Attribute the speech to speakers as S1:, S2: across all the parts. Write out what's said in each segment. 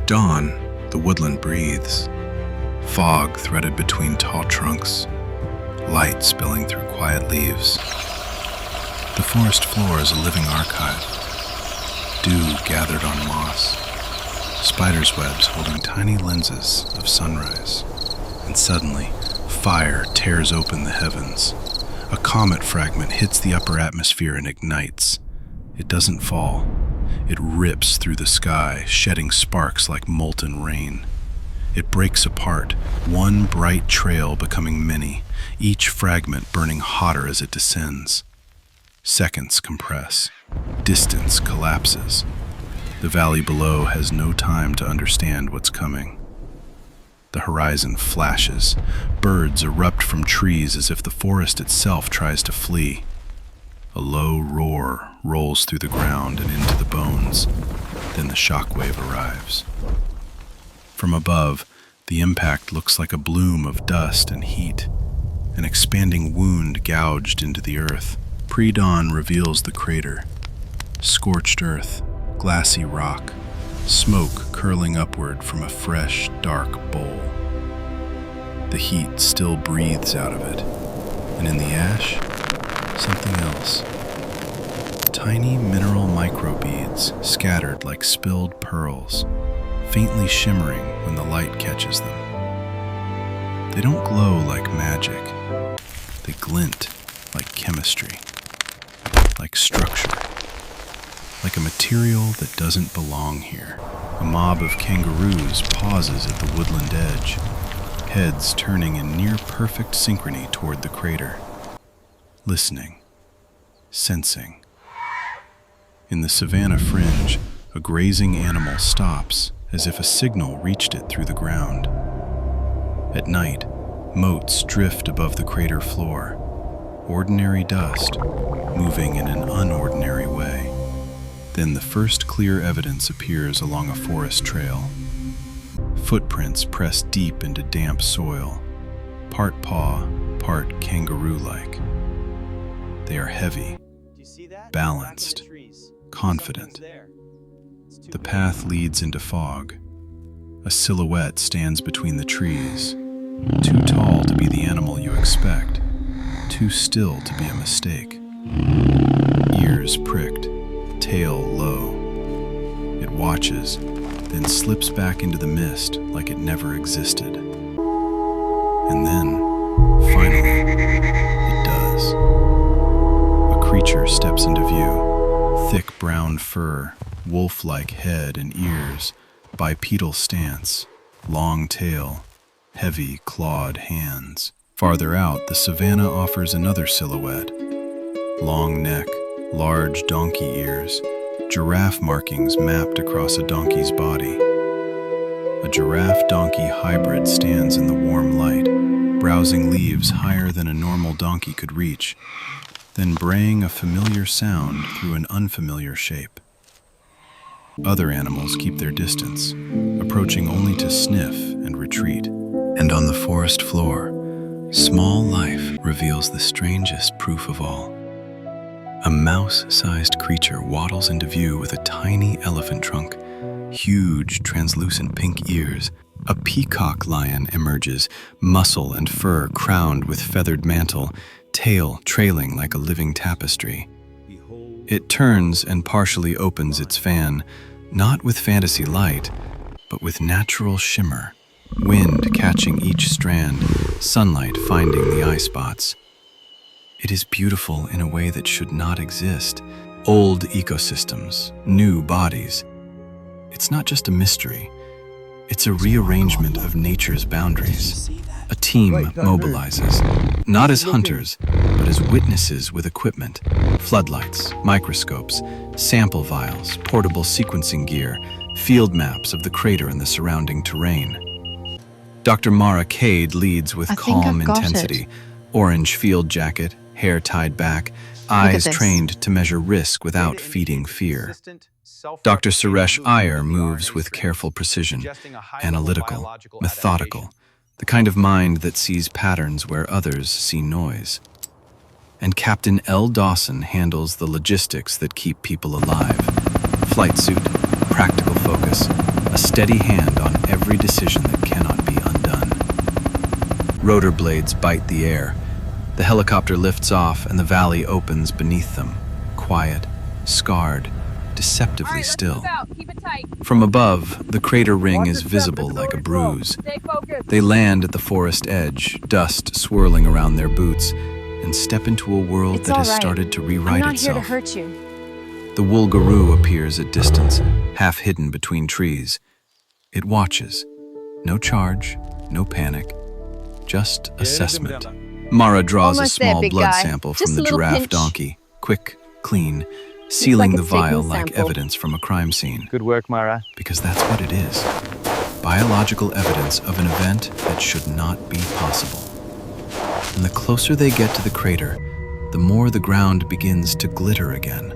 S1: dawn, the woodland breathes. Fog threaded between tall trunks, light spilling through quiet leaves. The forest floor is a living archive. Dew gathered on moss, spiders' webs holding tiny lenses of sunrise. And suddenly, fire tears open the heavens. A comet fragment hits the upper atmosphere and ignites. It doesn't fall. It rips through the sky, shedding sparks like molten rain. It breaks apart, one bright trail becoming many, each fragment burning hotter as it descends. Seconds compress. Distance collapses. The valley below has no time to understand what's coming. The horizon flashes. Birds erupt from trees as if the forest itself tries to flee. A low roar rolls through the ground and into the bones. Then the shockwave arrives. From above, the impact looks like a bloom of dust and heat, an expanding wound gouged into the earth. Pre-dawn reveals the crater. Scorched earth, glassy rock, smoke curling upward from a fresh, dark bowl. The heat still breathes out of it, and in the ash, something else. Tiny mineral microbeads scattered like spilled pearls, faintly shimmering when the light catches them. They don't glow like magic. They glint like chemistry, like structure, like a material that doesn't belong here. A mob of kangaroos pauses at the woodland edge, heads turning in near-perfect synchrony toward the crater, listening, sensing. In the savanna fringe, a grazing animal stops as if a signal reached it through the ground. At night, motes drift above the crater floor, ordinary dust, moving in an unordinary way. Then the first clear evidence appears along a forest trail. Footprints press deep into damp soil, part paw, part kangaroo-like. They are heavy, balanced, confident. The path leads into fog. A silhouette stands between the trees, too tall to be the animal you expect, too still to be a mistake. Ears pricked, tail low. It watches, then slips back into the mist like it never existed. And then, finally, it does. A creature steps into view, thick brown fur, wolf-like head and ears, bipedal stance, long tail, heavy clawed hands. Farther out, the savanna offers another silhouette. Long neck, large donkey ears, giraffe markings mapped across a donkey's body. A giraffe-donkey hybrid stands in the warm light, browsing leaves higher than a normal donkey could reach, then braying a familiar sound through an unfamiliar shape. Other animals keep their distance, approaching only to sniff and retreat. And on the forest floor, small life reveals the strangest proof of all. A mouse-sized creature waddles into view with a tiny elephant trunk, huge translucent pink ears. A peacock lion emerges, muscle and fur crowned with feathered mantle, tail trailing like a living tapestry. It turns and partially opens its fan, not with fantasy light, but with natural shimmer, wind catching each strand, sunlight finding the eye spots. It is beautiful in a way that should not exist. Old ecosystems, new bodies. It's not just a mystery. It's a rearrangement of nature's boundaries. A team mobilizes, not as hunters, but as witnesses with equipment. Floodlights, microscopes, sample vials, portable sequencing gear, field maps of the crater and the surrounding terrain. Dr. Mara Cade leads with calm intensity. Orange field jacket, hair tied back, eyes trained to measure risk without feeding fear. Dr. Suresh Iyer moves with careful precision, analytical, methodical, the kind of mind that sees patterns where others see noise. And Captain L. Dawson handles the logistics that keep people alive. Flight suit, practical focus, a a steady hand on every decision that cannot be undone. Rotor blades bite the air. The helicopter lifts off and the valley opens beneath them, quiet, scarred, deceptively still.
S2: Keep it tight.
S1: From above, the crater ring is visible like a bruise.
S2: Stay focused.
S1: They land at the forest edge, dust swirling around their boots, and step into a world that has started to rewrite itself.
S3: I'm not here to hurt you.
S1: The woolgaroo appears at distance, half hidden between trees. It watches. No charge, no panic, just assessment. Mara draws a
S3: Almost there,
S1: small
S3: big
S1: blood
S3: guy.
S1: sample
S3: Just
S1: from
S3: a
S1: the
S3: little
S1: giraffe
S3: pinch.
S1: donkey, quick, clean, sealing the
S3: it's taking
S1: vial
S3: a
S1: like
S3: sample.
S1: evidence from a crime scene.
S4: Good work, Mara.
S1: Because that's what it is. Biological evidence of an event that should not be possible. And the closer they get to the crater, the more the ground begins to glitter again.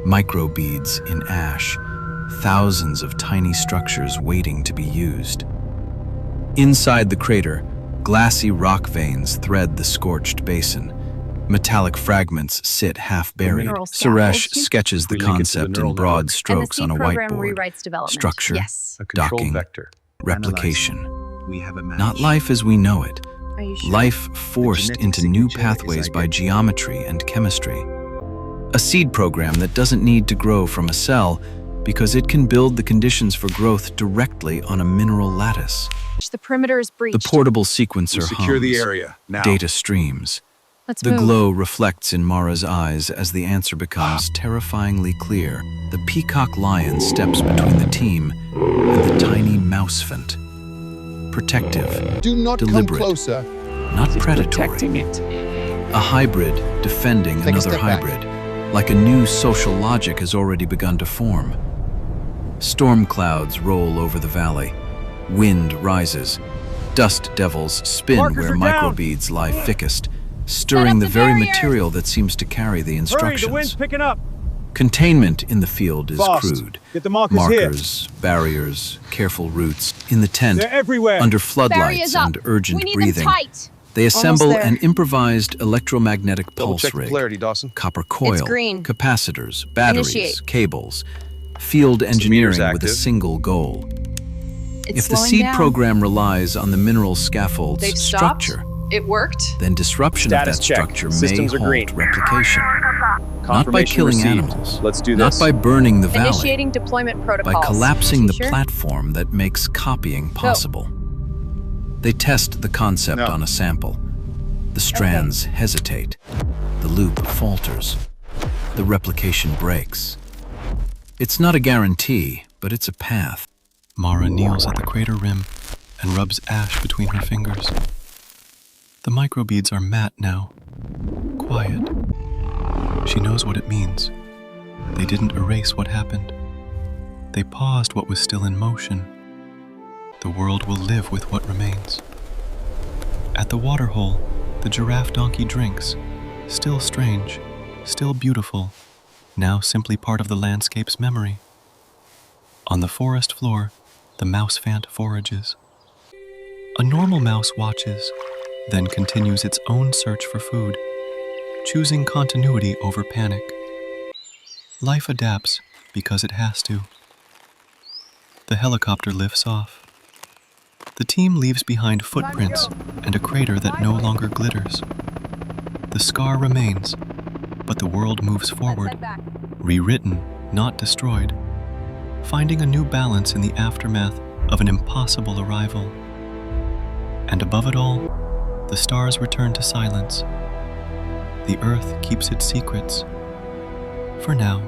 S1: Microbeads in ash, thousands of tiny structures waiting to be used. Inside the crater, glassy rock veins thread the scorched basin. Metallic fragments sit half-buried.
S3: Neural
S1: Suresh
S3: scaffolds.
S1: sketches the
S4: We link it to the
S1: concept in
S4: neural
S1: broad
S4: network.
S1: strokes
S3: and
S1: on
S3: the
S1: a
S3: C program
S1: whiteboard.
S3: rewrites development.
S1: Structure,
S3: Yes.
S4: A control
S1: docking,
S4: vector.
S1: replication.
S4: We have a
S1: Not life as we know it.
S3: Are you sure?
S1: Life forced
S4: genetic
S1: into new
S4: signature
S1: pathways
S4: is
S1: by geometry and chemistry. A seed program that doesn't need to grow from a cell because it can build the conditions for growth directly on a mineral lattice.
S3: The perimeter is breached.
S1: The portable sequencer
S5: Secure the
S1: hums.
S5: area, now.
S1: Data streams.
S3: Let's
S1: The
S3: move.
S1: glow reflects in Mara's eyes as the answer becomes terrifyingly clear. The peacock lion steps between the team and the tiny mousefant. Protective,
S6: Do not
S1: deliberate,
S6: come closer.
S1: not predatory.
S4: Protecting it.
S1: A hybrid defending
S6: Take a
S1: another
S6: step back.
S1: hybrid, like a new social logic has already begun to form. Storm clouds roll over the valley. Wind rises. Dust devils spin
S4: Markers
S1: where
S4: are down.
S1: microbeads lie thickest, stirring the
S2: the
S1: very
S2: barriers.
S1: material that seems to carry the
S4: Hurry,
S1: instructions.
S4: the wind's picking up.
S1: Containment in the field is
S4: Fast.
S1: crude.
S4: Get the markers here.
S1: Markers, barriers, careful routes. In the tent,
S4: They're everywhere.
S1: under
S2: Barriers
S1: floodlights
S2: up.
S1: and urgent
S2: We need
S1: breathing,
S2: them tight.
S1: they assemble
S3: there.
S1: an improvised electromagnetic
S5: Double
S1: pulse
S5: check the
S1: rig.
S5: polarity, Dawson.
S1: Copper coil,
S3: green.
S1: capacitors, batteries,
S3: Initiate.
S1: cables, field engineering with a
S5: active.
S1: single goal.
S3: It's
S1: If the
S3: slowing
S1: seed
S3: down.
S1: program relies on the mineral scaffold's
S7: They've stopped.
S1: structure,
S7: It worked.
S1: then disruption
S4: Status
S1: of that
S4: check.
S1: structure may
S4: Systems are
S1: halt
S4: green.
S1: replication. Not by
S4: Confirmation
S1: killing
S4: received.
S1: animals,
S4: Let's do
S1: not
S4: this.
S1: by burning the valley,
S3: Initiating deployment
S1: by
S3: protocols.
S1: collapsing the
S3: Teacher?
S1: platform that makes copying possible. They test the concept
S5: No.
S1: on a sample. The strands hesitate. The loop falters. The replication breaks. It's not a guarantee, but it's a path. Mara kneels at the crater rim and rubs ash between her fingers. The microbeads are matte now, quiet. She knows what it means. They didn't erase what happened. They paused what was still in motion. The world will live with what remains. At the waterhole, the giraffe donkey drinks, still strange, still beautiful, now simply part of the landscape's memory. On the forest floor, the mousefant forages. A normal mouse watches, then continues its own search for food, choosing continuity over panic. Life adapts because it has to. The helicopter lifts off. The team leaves behind footprints and a crater that no longer glitters. The scar remains, but the world moves forward, rewritten, not destroyed, finding a new balance in the aftermath of an impossible arrival. And above it all, the stars return to silence. The earth keeps its secrets, for now.